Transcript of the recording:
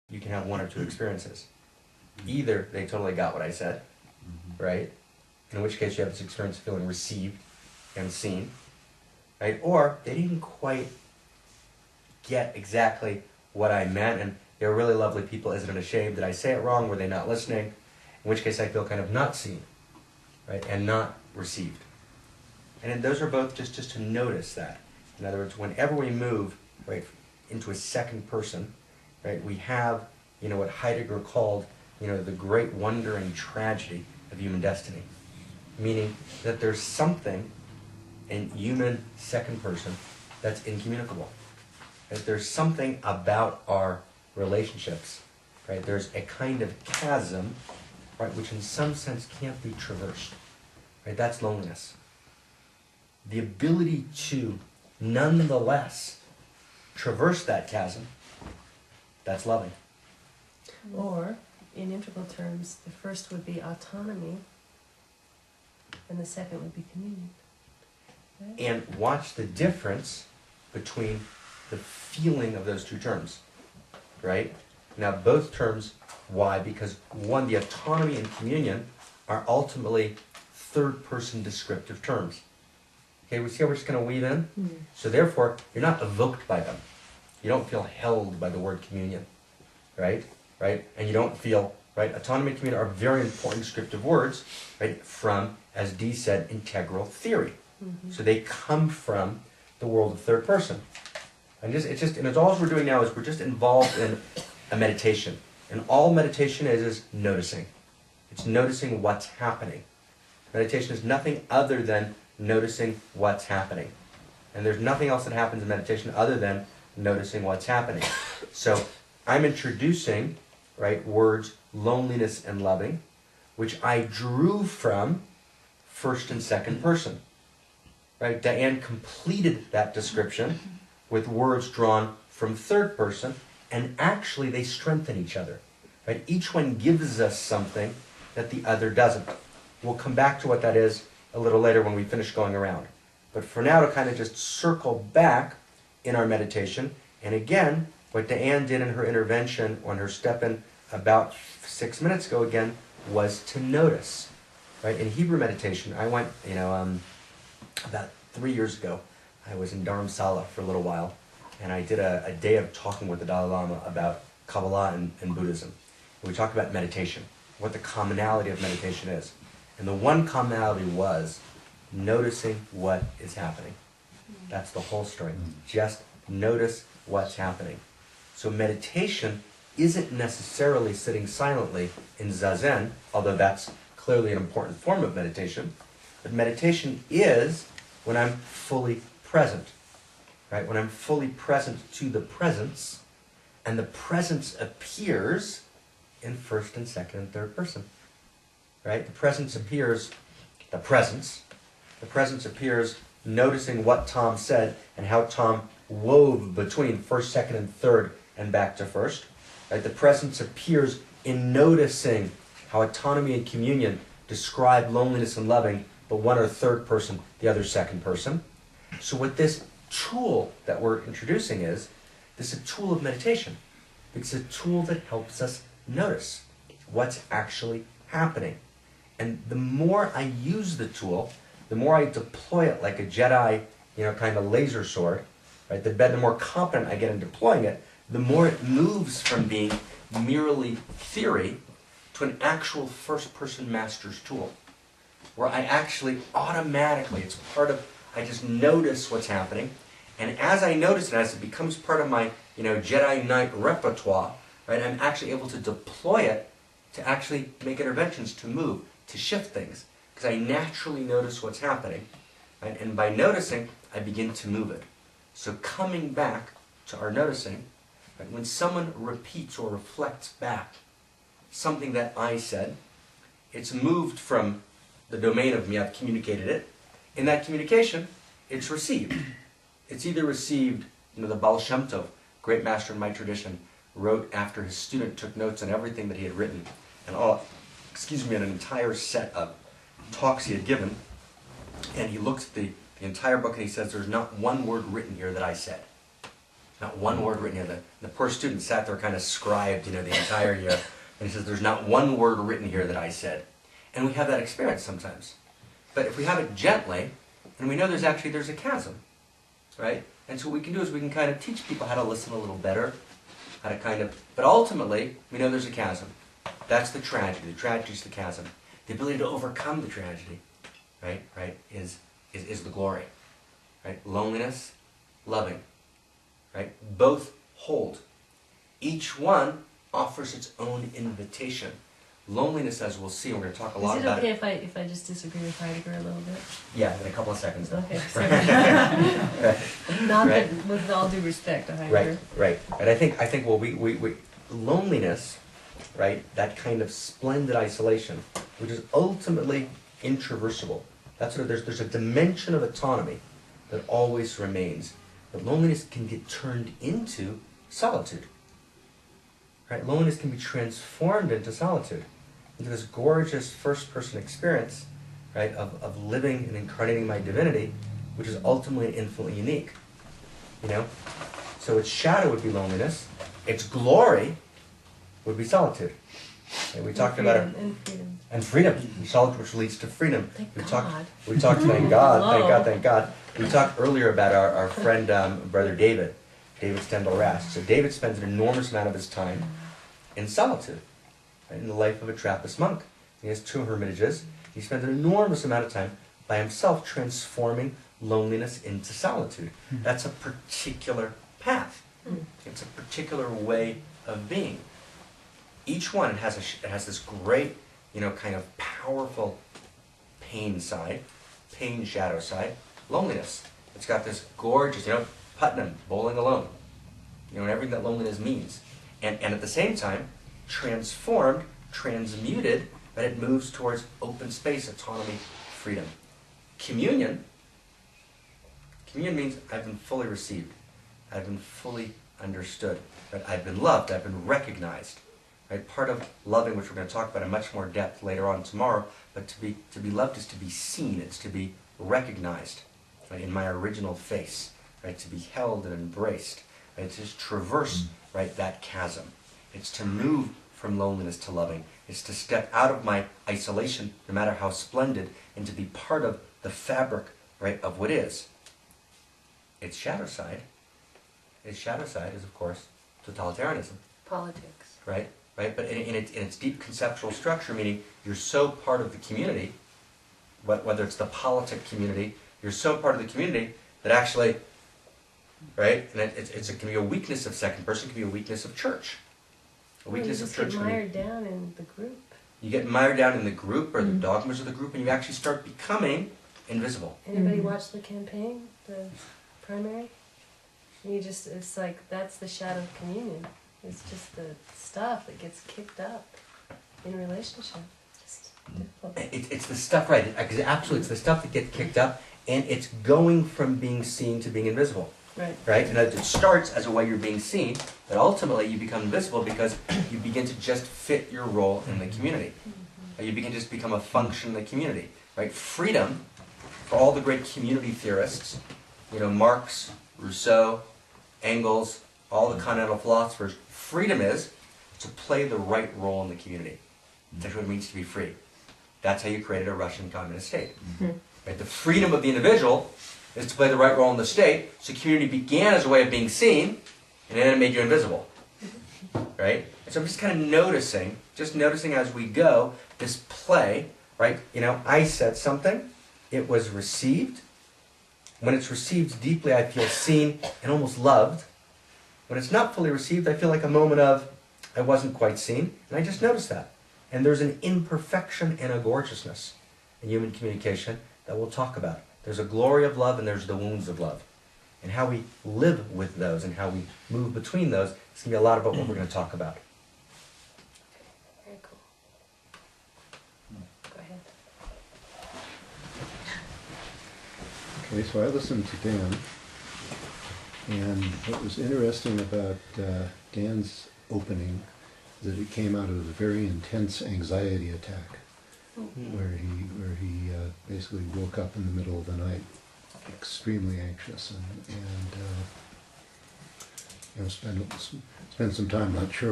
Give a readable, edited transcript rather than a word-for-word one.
you can have one or two experiences. Either they totally got what I said, right? In which case you have this experience of feeling received and seen, right? Or they didn't quite get exactly what I meant, and they were really lovely people. Isn't it a shame? Did I say it wrong? Were they not listening? In which case I feel kind of not seen, right? And not received. And those are both just to notice that. In other words, whenever we move, right, into a second person, right, we have, what Heidegger called, the great wonder and tragedy of human destiny. Meaning that there's something in human second person that's incommunicable. That there's something about our relationships, right? There's a kind of chasm, right, which in some sense can't be traversed, right? That's loneliness. The ability to nonetheless traverse that chasm, that's loving. Or, in integral terms, the first would be autonomy, and the second would be communion. Right? And watch the difference between the feeling of those two terms, right? Now, both terms, why? Because one, the autonomy and communion are ultimately third-person descriptive terms. Okay, we see how we're just going to weave in? Mm. So therefore, you're not evoked by them. You don't feel held by the word communion, right? Right? And you don't feel, right? Autonomy and communion are very important descriptive words, right? From, as Dee said, integral theory. Mm-hmm. So they come from the world of third person. And it's all we're doing now is we're just involved in a meditation. And all meditation is noticing. It's noticing what's happening. Meditation is nothing other than noticing what's happening. And there's nothing else that happens in meditation other than noticing what's happening. So I'm introducing, right, words loneliness and loving, which I drew from first and second person. Right? Diane completed that description with words drawn from third person, and actually they strengthen each other. Right? Each one gives us something that the other doesn't. We'll come back to what that is a little later when we finish going around. But for now, to kind of just circle back in our meditation, and again, what Diane did in her intervention on her step-in about 6 minutes ago again was to notice. Right? In Hebrew meditation, I went, about 3 years ago, I was in Dharamsala for a little while, and I did a day of talking with the Dalai Lama about Kabbalah and Buddhism. And we talked about meditation, what the commonality of meditation is. And the one commonality was noticing what is happening. That's the whole story. Just notice what's happening. So meditation isn't necessarily sitting silently in zazen, although that's clearly an important form of meditation. But meditation is when I'm fully present, right? When I'm fully present to the presence, and the presence appears in first and second and third person, right? The presence appears noticing what Tom said and how Tom wove between first, second, and third and back to first. Right? The presence appears in noticing how autonomy and communion describe loneliness and loving, but one are third person, the other second person. So what this tool that we're introducing is, this is a tool of meditation. It's a tool that helps us notice what's actually happening. And the more I use the tool, the more I deploy it like a Jedi, kind of laser sword, right? The more competent I get in deploying it, the more it moves from being merely theory to an actual first-person master's tool, where I actually automatically, I just notice what's happening, and as I notice it, as it becomes part of my, Jedi Knight repertoire, right, I'm actually able to deploy it to actually make interventions, to move, to shift things, because I naturally notice what's happening, right? And by noticing, I begin to move it. So coming back to our noticing, right, when someone repeats or reflects back something that I said, it's moved from the domain of me, I've communicated it. In that communication, it's received. It's either received, the Baal Shem Tov, great master in my tradition, wrote after his student took notes on everything that he had written, and an entire set of talks he had given, and he looks at the entire book and he says, there's not one word written here that I said. Not one word written here. The poor student sat there kind of scribed, the entire year. And he says, there's not one word written here that I said. And we have that experience sometimes. But if we have it gently, and we know there's a chasm, right? And so what we can do is we can kind of teach people how to listen a little better, but ultimately, we know there's a chasm. That's the tragedy. The tragedy is the chasm. The ability to overcome the tragedy, right, is the glory, right? Loneliness, loving, right? Both hold. Each one offers its own invitation. Loneliness, as we'll see, we're going to talk a lot about it. Is it okay if I just disagree with Heidegger a little bit? Yeah, in a couple of seconds. Though. Okay, sorry. Not Right. that, with all due respect to Heidegger. Right. And I think well, we loneliness, right? That kind of splendid isolation, which is ultimately intraversible. That's what there's a dimension of autonomy that always remains. But loneliness can get turned into solitude. Right? Loneliness can be transformed into solitude, into this gorgeous first-person experience, right, of living and incarnating my divinity, which is ultimately and infinitely unique. So its shadow would be loneliness, its glory would be solitude. And we talked about it. And freedom. Solitude, which leads to freedom. Thank We God. talked, thank God. We talked earlier about our friend, Brother David Stendhal Rast. So David spends an enormous amount of his time in solitude, right, in the life of a Trappist monk. He has 2 hermitages. He spends an enormous amount of time by himself transforming loneliness into solitude. That's a particular path. It's a particular way of being. Each one has this great, kind of powerful pain side, pain shadow side, loneliness. It's got this gorgeous, Putnam, bowling alone, and everything that loneliness means. And at the same time, transformed, transmuted, that it moves towards open space, autonomy, freedom. Communion means I've been fully received. I've been fully understood. Right? I've been loved. I've been recognized. Right? Part of loving, which we're going to talk about in much more depth later on tomorrow, but to be loved is to be seen. It's to be recognized, right, in my original face. Right? To be held and embraced. Right? To just traverse, right, that chasm. It's to move from loneliness to loving. It's to step out of my isolation, no matter how splendid, and to be part of the fabric, right, of what is. Its shadow side is, of course, totalitarianism. Politics. Right? But in its deep conceptual structure, meaning you're so part of the community, whether it's the politic community, you're so part of the community that actually, right, and it can be a weakness of second person, it can be a weakness of church. A weakness of church. You get mired down in the group. You get mired down in the group or the dogmas of the group, and you actually start becoming invisible. Anybody watch the campaign, the primary? It's like, that's the shadow of communion. It's just the stuff that gets kicked up in relationship. Just difficult. It's the stuff, right, absolutely, it's the stuff that gets kicked up, and it's going from being seen to being invisible. Right? And it starts as a way you're being seen, but ultimately you become invisible because you begin to just fit your role in the community. You begin to just become a function in the community. Right? Freedom, for all the great community theorists, Marx, Rousseau, Engels, all the continental philosophers, freedom is to play the right role in the community. That's what it means to be free. That's how you created a Russian communist state. Right? The freedom of the individual is to play the right role in the state. So community began as a way of being seen, and then it made you invisible. Right? And so I'm just kind of noticing as we go, this play, right? I said something, it was received. When it's received deeply, I feel seen and almost loved. When it's not fully received, I feel like a moment of, I wasn't quite seen, and I just noticed that. And there's an imperfection and a gorgeousness in human communication that we'll talk about. There's a glory of love and there's the wounds of love. And how we live with those and how we move between those is going to be a lot about what we're going to talk about. Very cool. Go ahead. Okay, so I listened to Dan, and what was interesting about Dan's opening is that it came out of a very intense anxiety attack, where he basically woke up in the middle of the night, extremely anxious, and spend some time, not sure